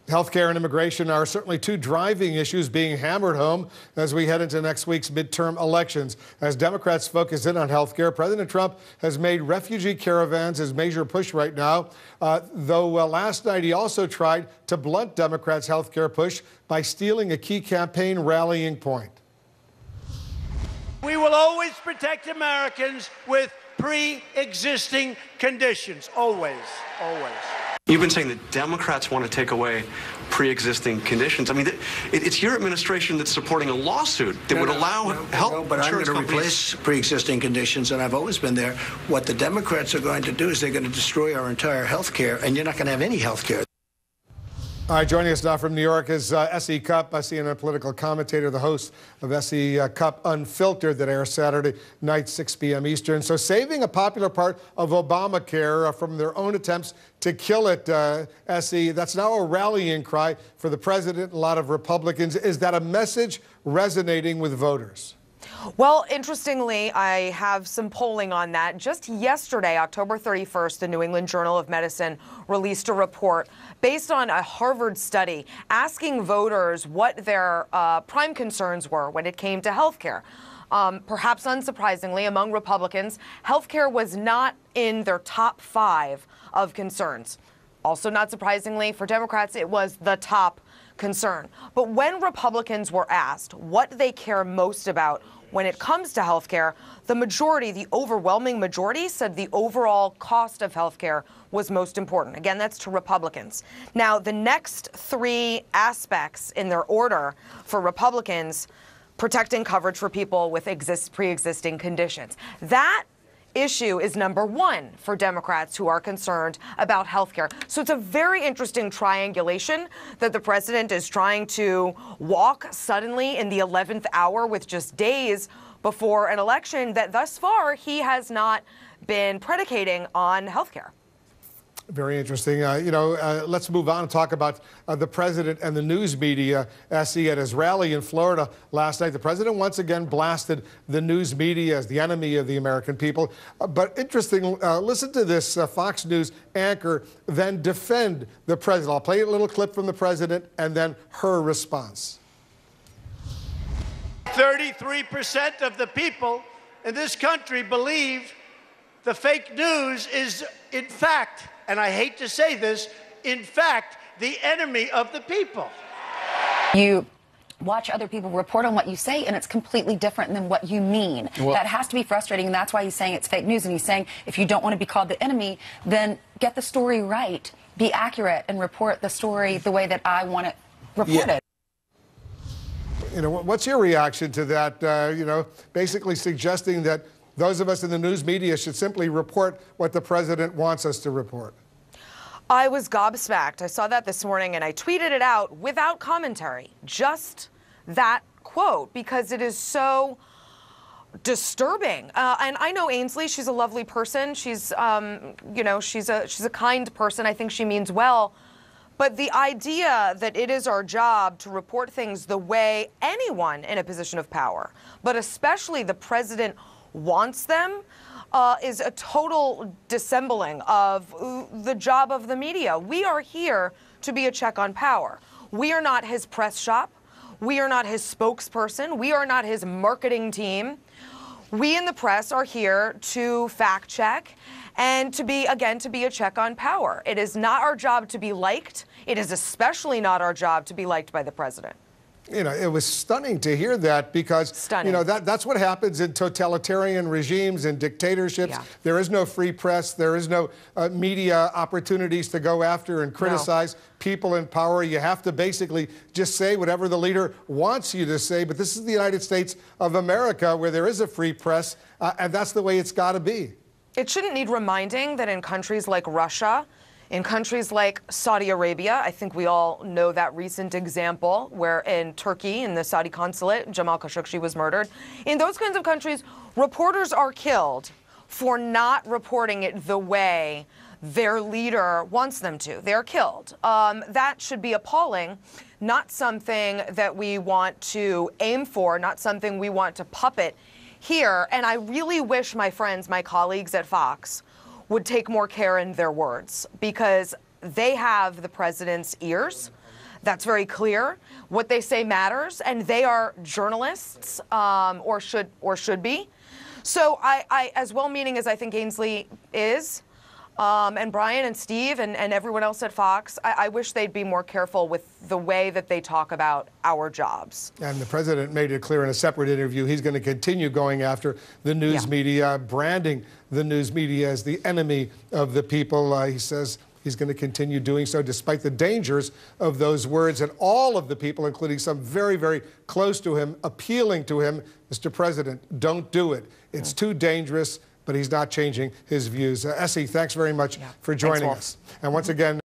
Healthcare and immigration are certainly two driving issues being hammered home as we head into next week's midterm elections. As Democrats focus in on healthcare, President Trump has made refugee caravans his major push right now, though last night he also tried to blunt Democrats' healthcare push by stealing a key campaign rallying point. We will always protect Americans with pre-existing conditions. Always, always. You've been saying that Democrats want to take away pre-existing conditions. I mean, it's your administration that's supporting a lawsuit that would allow health insurance companies. But I'm going to replace pre-existing conditions, and I've always been there. What the Democrats are going to do is they're going to destroy our entire health care, and you're not going to have any health care. All right, joining us now from New York is S.E. Cupp, CNN political commentator, the host of S.E. Cupp Unfiltered that airs Saturday night, 6 p.m. Eastern. So saving a popular part of Obamacare from their own attempts to kill it, S.E., that's now a rallying cry for the president and a lot of Republicans. Is that a message resonating with voters? Well, interestingly, I have some polling on that. Just yesterday, October 31st, the New England Journal of Medicine released a report based on a Harvard study asking voters what their prime concerns were when it came to health care. Perhaps unsurprisingly, among Republicans, health care was not in their top 5 of concerns. Also not surprisingly, for Democrats, it was the top concern. But when Republicans were asked what they care most about when it comes to health care, the majority, the overwhelming majority, said the overall cost of health care was most important. Again, that's to Republicans. Now, the next 3 aspects in their order for Republicans: protecting coverage for people with pre-existing conditions. That issue is number 1 for Democrats who are concerned about health care. So it's a very interesting triangulation that the president is trying to walk suddenly in the 11th hour with just days before an election that thus far he has not been predicating on health care. Very interesting. Let's move on and talk about the president and the news media. S.E. at his rally in Florida last night, the president once again blasted the news media as the enemy of the American people. But interesting, listen to this Fox News anchor then defend the president. I'll play a little clip from the president and then her response. 33% of the people in this country believe the fake news is, in fact, and I hate to say this, in fact, the enemy of the people. You watch other people report on what you say, and it's completely different than what you mean. Well, that has to be frustrating, and that's why he's saying it's fake news. And he's saying if you don't want to be called the enemy, then get the story right, be accurate, and report the story the way that I want it reported. Yeah. What's your reaction to that, basically suggesting that those of us in the news media should simply report what the president wants us to report? I was gobsmacked. I saw that this morning and I tweeted it out without commentary. Just that quote, because it is so disturbing. And I know Ainsley, she's a lovely person. She's, she's a kind person. I think she means well. But the idea that it is our job to report things the way anyone in a position of power, but especially the president, wants them, is a total dissembling of the job of the media. We are here to be a check on power. We are not his press shop. We are not his spokesperson. We are not his marketing team. We in the press are here to fact check and to be a check on power. It is not our job to be liked. It is especially not our job to be liked by the president. It was stunning to hear that because, that's what happens in totalitarian regimes and dictatorships. Yeah. There is no free press. There is no media opportunities to go after and criticize people in power. You have to basically just say whatever the leader wants you to say. But this is the United States of America where there is a free press, and that's the way it's got to be. It shouldn't need reminding that in countries like Russia, in countries like Saudi Arabia, I think we all know that recent example where in Turkey, in the Saudi consulate, Jamal Khashoggi was murdered. In those kinds of countries, reporters are killed for not reporting it the way their leader wants them to. They're killed. That should be appalling, not something that we want to aim for, not something we want to puppet here. And I really wish my friends, my colleagues at Fox, would take more care in their words, because they have the president's ears. That's very clear. What they say matters, and they are journalists, or should be. So I as well-meaning as I think Ainsley is, and Brian and Steve and everyone else at Fox, I wish they'd be more careful with the way that they talk about our jobs. And the president made it clear in a separate interview he's going to continue going after the news media, branding the news media as the enemy of the people. He says he's going to continue doing so despite the dangers of those words, and all of the people, including some very, very close to him, appealing to him, Mr. President, don't do it. It's too dangerous, but he's not changing his views. Essie, thanks very much for joining us. And once again,